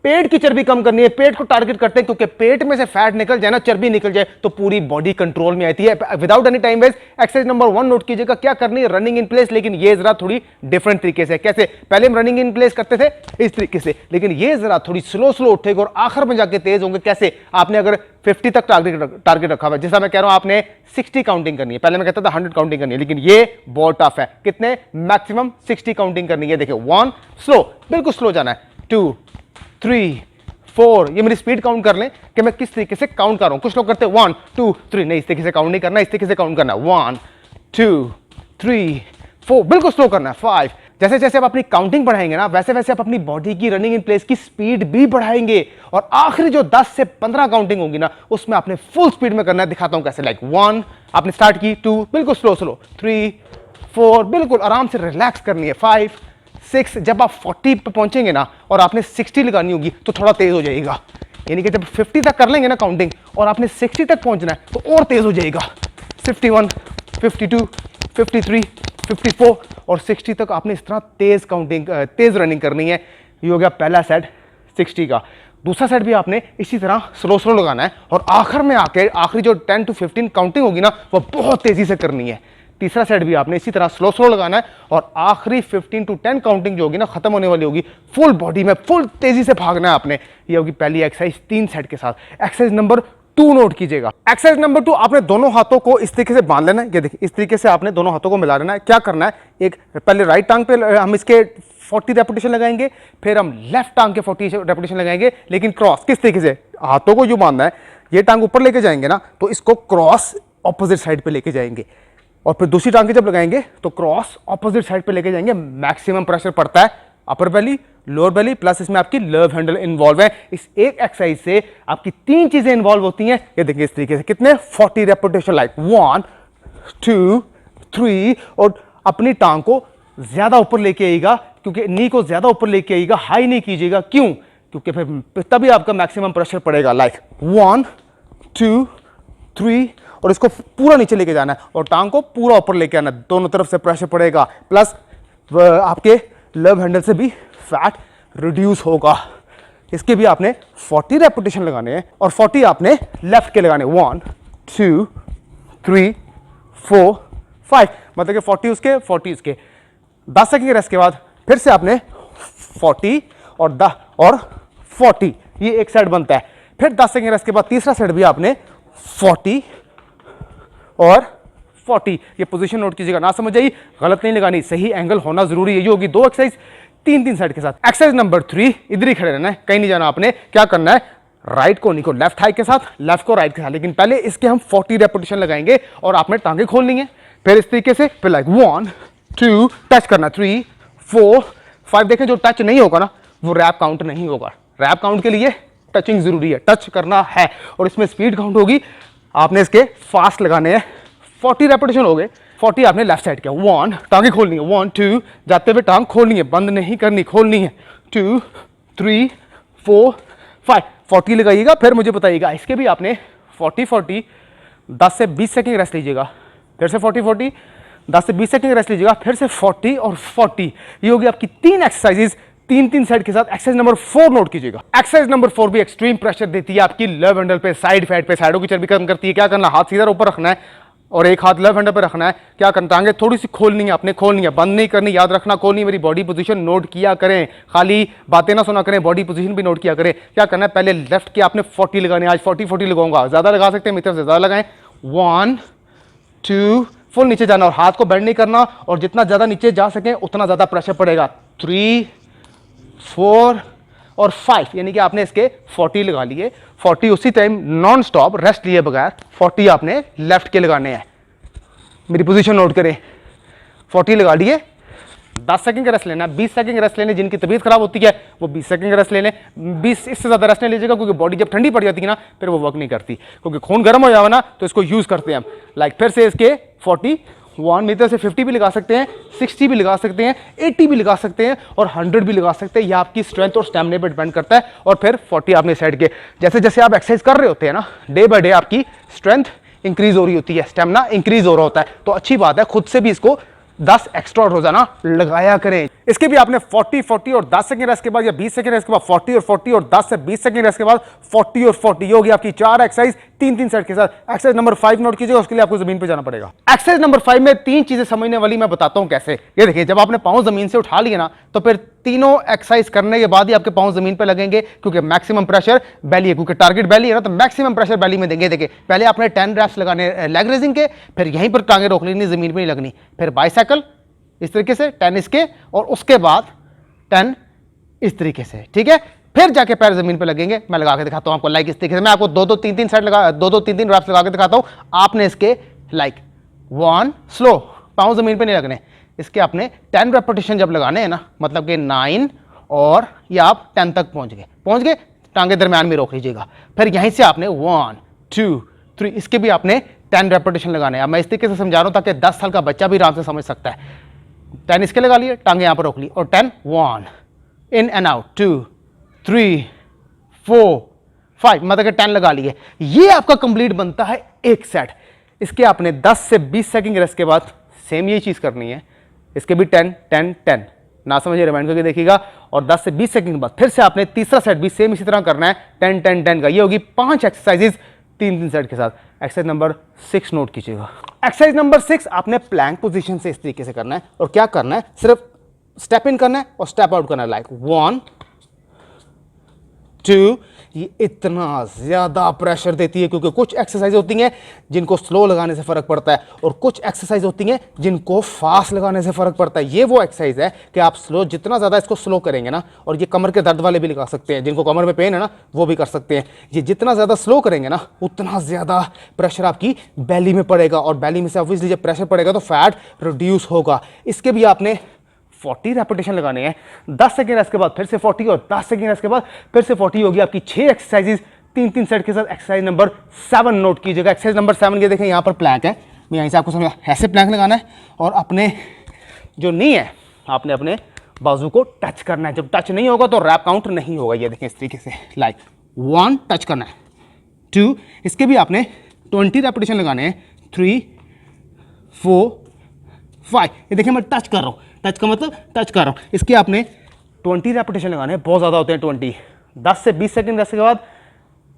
पेट की चर्बी कम करनी है, पेट को टारगेट करते हैं क्योंकि पेट में से फैट निकल जाए ना, चर्बी निकल जाए तो पूरी बॉडी कंट्रोल में आती है। Without any time waste exercise number 1 note कीजिएगा, क्या करनी है, रनिंग इन प्लेस, लेकिन ये जरा थोड़ी डिफरेंट तरीके से। कैसे? पहले हम रनिंग इन प्लेस करते थे इस तरीके से, लेकिन ये जरा थोड़ी स्लो स्लो उठेगा और आखिर में जाके तेज होंगे। कैसे? आपने अगर 50 तक टारगेट रखा हुआ है, जैसा मैं कह रहा हूं आपने 60 काउंटिंग करनी है, पहले मैं कहता था 100 काउंटिंग करनी है, लेकिन ये बहुत टफ है। कितने? मैक्सिमम 60 काउंटिंग करनी है। देखिए 1 स्लो, बिल्कुल स्लो जाना है, 2 3 4, ये मेरी स्पीड काउंट कर लें कि मैं किस तरीके से काउंट कर रहा हूं। कुछ लोग करते हैं 1 2 3, नहीं, इस तरीके से काउंट नहीं करना, इस तरीके से काउंट करना है। 1 2 3 4, बिल्कुल स्लो करना है। 5। जैसे जैसे आप अपनी काउंटिंग बढ़ाएंगे ना, वैसे वैसे आप अपनी बॉडी की रनिंग इन प्लेस की स्पीड भी बढ़ाएंगे, और आखिरी जो 10 से 15 काउंटिंग होगी ना, उसमें आपने फुल स्पीड में करना है। दिखाता हूं कैसे। लाइक 1 आपने स्टार्ट की, 2 बिल्कुल स्लो स्लो, 3 4 बिल्कुल आराम से रिलैक्स करनी है, 5 6। जब आप 40 पे पहुंचेंगे ना और आपने 60 लगानी होगी तो थोड़ा तेज हो जाएगा, यानी कि जब 50 तक कर लेंगे ना काउंटिंग और आपने 60 तक पहुंचना है तो और तेज हो जाएगा। 51 52 53 54 और 60 तक आपने इस तरह तेज काउंटिंग, तेज रनिंग करनी है। ये हो गया पहला सेट 60 का। दूसरा सेट भी आपने इसी तरह स्लो स्लो लगाना है, और आखिर में आके आखिरी जो 10 to 15 काउंटिंग होगी ना, वो बहुत तेजी से करनी है। तीसरा सेट भी आपने इसी तरह स्लो स्लो लगाना है, और आखिरी 15 to 10 काउंटिंग जो होगी ना, खत्म होने वाली होगी, फुल बॉडी में फुल तेजी से भागना है आपने। ये होगी पहली एक्सरसाइज 3 सेट के साथ। एक्सरसाइज नंबर 2 नोट कीजिएगा। एक्सरसाइज नंबर 2, आपने दोनों हाथों को इस तरीके से बांध लेना है। ये देखिए, इस तरीके से आपने दोनों हाथों को मिला लेना है। क्या करना है, एक पहले राइट टांग पे हम इसके 40 रेपिटेशन लगाएंगे, फिर हम लेफ्ट टांग के 40 रेपिटेशन लगाएंगे, लेकिन क्रॉस। किस तरीके से? हाथों को यूं बांधना है, ये टांग ऊपर लेके जाएंगे ना, तो इसको क्रॉस ऑपोजिट साइड पे लेके जाएंगे, और फिर दूसरी टांग जब लगाएंगे तो क्रॉस ऑपोजिट साइड पे लेके जाएंगे। मैक्सिमम प्रेशर पड़ता है अपर बेली, लोअर बेली, प्लस इसमें आपकी लव हैंडल इन्वॉल्व है। इस एक एक्सरसाइज से आपकी 3 चीजें इन्वॉल्व होती हैं। ये देखिए इस तरीके से, कितने? 40 रेपिटेशन, लाइक 1 2 3, और अपनी टांग को ज्यादा ऊपर लेके आइएगा, क्योंकि नी को ज्यादा ऊपर लेके आइएगा, हाई नहीं कीजिएगा। क्यों? क्योंकि फिर तभी आपका मैक्सिमम प्रेशर पड़ेगा। लाइक 1 2 3, और इसको पूरा नीचे लेके जाना है, और टांग को पूरा ऊपर लेके आना है। दोनों तरफ से प्रेशर पड़ेगा, प्लस आपके लव हैंडल से भी फैट रिड्यूस होगा। इसके भी आपने 40 रेपिटेशन लगाने हैं, और 40 आपने लेफ्ट के लगाने। 1 2 3 4 5, मतलब कि 40 उसके 40 इसके। 10 सेकंड के रेस्ट के बाद फिर से आपने 40 और 40, ये एक सेट बनता है। फिर 10 सेकंड रेस्ट के बाद तीसरा सेट भी आपने 40 और 40। ये पोजीशन नोट कीजिएगा, ना समझ जाइए, गलत नहीं लगानी, सही एंगल होना जरूरी है। ये होगी 2 एक्सरसाइज 3 सेट के साथ। एक्सरसाइज नंबर 3, इधर ही खड़े रहना है, कहीं नहीं जाना आपने। क्या करना है, राइट को को लेफ्ट थाई के साथ, लेफ्ट को राइट के साथ, लेकिन पहले इसके हम 40 रेपिटेशन लगाएंगे, और आपने टांगे खोलनी है। फिर इस तरीके से, फिर लाइक 1 2 टच करना, 3 4 5। देखें जो टच नहीं होगा ना, वो रैप काउंट नहीं होगा। रैप काउंट के लिए टचिंग जरूरी है, टच करना है, और इसमें स्पीड काउंट होगी। आपने इसके फास्ट लगाने हैं। 40 रेपिटेशन हो गए, 40 आपने लेफ्ट साइड किया। 1, टांगे खोलनी है, 1 2, जाते हुए टांग खोलनी है, बंद नहीं करनी, खोलनी है। 2 3 4 5, 40 लगाइएगा। फिर मुझे बताइएगा, इसके भी आपने 40 40, 10 से 20 सेकंड रेस्ट लीजिएगा, फिर से 40 40, 10 से 20 सेकंड रेस्ट लीजिएगा, फिर से 40 और 40। ये होगी आपकी 3 एक्सरसाइजेज 3 सेट के साथ। एक्सरसाइज नंबर 4 नोट कीजिएगा। एक्सरसाइज नंबर 4 भी एक्सट्रीम प्रेशर देती है आपकी लव हैंडल पे, साइड फैट पे, साइडों की चर्बी कम करती है। क्या करना, हाथ सीधा ऊपर रखना है और एक हाथ लव हैंडल पे रखना है। क्या करना, टांगे थोड़ी सी खोलनी है, आपने खोलनी है, बंद नहीं करनी, याद रखना खोलनी। मेरी बॉडी पोजीशन नोट किया करें, खाली बातें ना सुना करें, बॉडी पोजीशन भी नोट किया करें। क्या करना है, पहले लेफ्ट के आपने 40 लगाने, आज 40 40 लगाऊंगा, ज्यादा लगा सकते हैं, मेरी तरफ से ज्यादा लगाएं। 1 2, फुल नीचे जाना, और हाथ को बेंड नहीं करना, और जितना ज्यादा नीचे जा सके उतना ज्यादा प्रेशर पड़ेगा। 3 4 और 5, यानी कि आपने इसके 40 लगा लिए। 40 उसी टाइम नॉन स्टॉप रेस्ट लिए बगैर 40 आपने लेफ्ट के लगाने हैं। मेरी पोजीशन नोट करें, 40 लगा लिए, 10 सेकंड का रेस्ट लेना, 20 सेकंड का रेस्ट लेने। जिनकी तबीयत खराब होती है वो 20 सेकंड का रेस्ट ले लें, 20 इससे ज्यादा रेस्ट नहीं लीजिएगा, क्योंकि बॉडी जब ठंडी पड़ जाती है ना, फिर वो वर्क नहीं करती, क्योंकि खून गर्म हो जाए ना, तो इसको यूज करते हैं हम। लाइक फिर से इसके 41 मीटर से 50 भी लगा सकते हैं, 60 भी लगा सकते हैं, 80 भी लगा सकते हैं, और 100 भी लगा सकते हैं। यह आपकी स्ट्रेंथ और स्टैमिना पर डिपेंड करता है। और फिर 40 आपने सेट के, जैसे जैसे आप एक्सरसाइज कर रहे होते हैं ना, डे बाय डे आपकी स्ट्रेंथ इंक्रीज हो रही होती है, स्टैमिना इंक्रीज हो रहा होता है। तो अच्छी बात है, खुद से भी इसको 10 एक्स्ट्रा रोजाना लगाया करें। इसके भी आपने 40 40 और 10 सेकंड रेस्ट के बाद, या 20 सेकंड रेस्ट के बाद 40 और 40 और 10 से 20 सेकंड रेस्ट के बाद 40 और 40, ये होगी आपकी 4 एक्सरसाइज 3 सेट के साथ। एक्सरसाइज नंबर 5 नोट कीजिएगा, उसके लिए आपको जमीन पे जाना पड़ेगा। एक्सरसाइज नंबर 5 में 3 चीजें समझने वाली मैं बताता हूं कैसे। ये देखिए, जब आपने पांव जमीन से उठा लिए ना, तो फिर तीनों एक्सरसाइज करने के बाद ही आपके पांव जमीन पे लगेंगे, क्योंकि मैक्सिमम प्रेशर बेली है, क्योंकि टारगेट बेली है ना, तो मैक्सिमम प्रेशर बेली में देंगे। देखिए, पहले आपने 10 रेप्स लगाने लेग रेजिंग के, फिर यहीं पर टांगे रोक लेनी, जमीन पे नहीं लगनी, फिर बाइसाइकिल इस तरीके से 10 इसके, और उसके बाद 10 इस तरीके से, ठीक है। फिर जाके पैर जमीन पे लगेंगे। मैं लगा के दिखाता हूं आपको, लाइक इस तरीके से। मैं आपको 2-2 3-3 सेट लगा, 2-2 3-3 रैप्स लगा के दिखाता हूं। आपने इसके लाइक 1 स्लो, पांव जमीन पे नहीं लगने, इसके आपने 10 रेपिटेशन जब लगाने हैं ना, मतलब कि 9 और ये आप 10 तक पहुंच गए, टांगे दरमियान में रोक लीजिएगा। फिर यहीं से आपने 1 2 3, इसके भी आपने 10 रेपिटेशन लगाने हैं। अब मैं इस तरीके से समझा रहा हूं ताकि 10 साल का बच्चा भी आराम से समझ सकता है। 10 इसके लगा लिए, टांगे यहां पर रोक ली, और 10 1 इन एंड आउट, 2 3 4 5, मतलब कि 10 लगा लिए। ये आपका कंप्लीट बनता है एक सेट। इसके आपने 10 से 20 सेकंड रेस्ट के बाद सेम ये चीज करनी है। इसके भी 10 10 10, ना समझिए, रिमाइंड करके देखिएगा। और 10 से 20 सेकंड के बाद फिर से आपने तीसरा सेट भी सेम इसी तरह करना है, 10 10 10 का। ये होगी 5 एक्सरसाइजेज 3 सेट के साथ। एक्सरसाइज नंबर 6 नोट कीजिएगा। एक्सरसाइज नंबर 6 आपने प्लैंक पोजीशन से इस तरीके से करना है। और क्या करना है, सिर्फ स्टेप इन करना है और स्टेप आउट करना है, लाइक 1 2। ये इतना ज्यादा प्रेशर देती है, क्योंकि कुछ एक्सरसाइज होती हैं जिनको स्लो लगाने से फर्क पड़ता है, और कुछ एक्सरसाइज होती हैं जिनको फास्ट लगाने से फर्क पड़ता है। ये वो एक्सरसाइज है कि आप स्लो, जितना ज्यादा इसको स्लो करेंगे ना, और ये कमर के दर्द वाले भी लगा सकते हैं, जिनको कमर में पेन है ना, वो भी कर सकते हैं। ये जितना ज्यादा स्लो करेंगे ना, उतना ज्यादा प्रेशर आपकी बेली में पड़ेगा, और बेली में से ऑब्वियसली जब प्रेशर पड़ेगा तो फैट रिड्यूस होगा। इसके भी आपने 40 रेपिटेशन लगाने हैं। 10 सेकंड रेस्ट के बाद फिर से 40, और 10 सेकंड रेस्ट के बाद फिर से 40 होगी आपकी 6 एक्सरसाइजेज 3 सेट के साथ। एक्सरसाइज नंबर 7 नोट कीजिएगा। एक्सरसाइज नंबर 7 ये देखें, यहां पर प्लैंक है। मैं यहीं से आपको समझा, ऐसे प्लैंक लगाना है, और अपने जो नी है, आपने अपने बाजू को टच करना है। जब टच नहीं होगा तो रैप काउंट नहीं होगा। ये देखें इस तरीके से, लाइक 1 टच करना है, 2, इसके भी आपने 20 रेपिटेशन लगाने हैं, 3 4 5। ये देखिए, मैं टच कर रहा हूं, टच का मतलब टच कर रहा हूं। इसके आपने 20 रेपिटेशन लगाने हैं, बहुत ज्यादा होते हैं 20। 10 से 20 सेकंड रेस्ट के बाद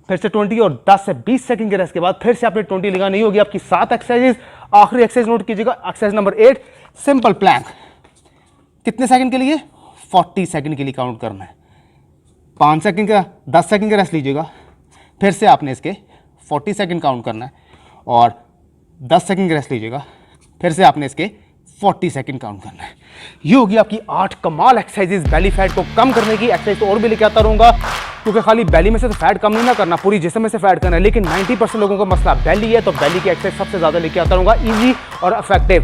फिर से 20, और 10 से 20 सेकंड के रेस्ट के बाद फिर से आपने 20 लगानी होगी। आपकी 7 एक्सरसाइजेज। आखिरी एक्सरसाइज नोट कीजिएगा, एक्सरसाइज नंबर 8 सिंपल प्लैंक। कितने सेकंड के लिए? 40 सेकंड के लिए काउंट करना है। 5 सेकंड का, 10 सेकंड का रेस्ट लीजिएगा, फिर से आपने इसके 40 सेकंड काउंट करना है, और 10 सेकंड का रेस्ट लीजिएगा, फिर से आपने इसके 40 सेकंड काउंट करना है। ये होगी आपकी 8 कमाल एक्सरसाइजेज बेली फैट को कम करने की। एक्सरसाइज तो और भी लेके आता रहूंगा, क्योंकि खाली बेली में से तो फैट कम नहीं ना करना, पूरी जिस्म में से फैट करना है। लेकिन 90% लोगों का मसला बेली है, तो बेली की एक्सरसाइज सबसे ज्यादा लेके आता रहूंगा, इजी और इफेक्टिव।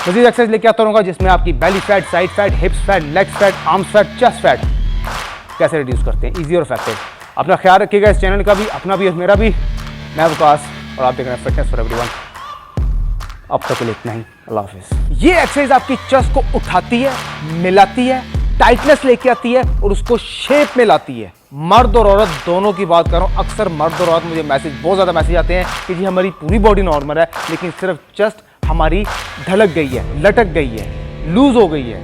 मजीद एक्सरसाइज लेके आता रहूंगा जिसमें आपकी belly fat, side fat, हिप्स fat, legs fat, arms fat, chest fat कैसे रिड्यूस करते हैं, इजी और इफेक्टिव। अपना ख्याल रखिएगा, इस चैनल का भी, अपना भी और मेरा भी। मैं विकास, और आप देख रहे हैं फिटनेस फॉर एवरीवन। अब तक के लिए इतना ही, अल्लाह हाफिज़। ये एक्सरसाइज आपकी चेस्ट को उठाती है, मिलाती है, टाइटनेस लेके आती है, और उसको शेप में लाती है। मर्द और औरत दोनों की बात कर रहा हूँ। अक्सर मर्द और औरत मुझे बहुत ज़्यादा मैसेज आते हैं कि जी हमारी पूरी बॉडी नॉर्मल है, लेकिन सिर्फ चेस्ट हमारी ढलक गई है, लटक गई है, लूज हो गई है।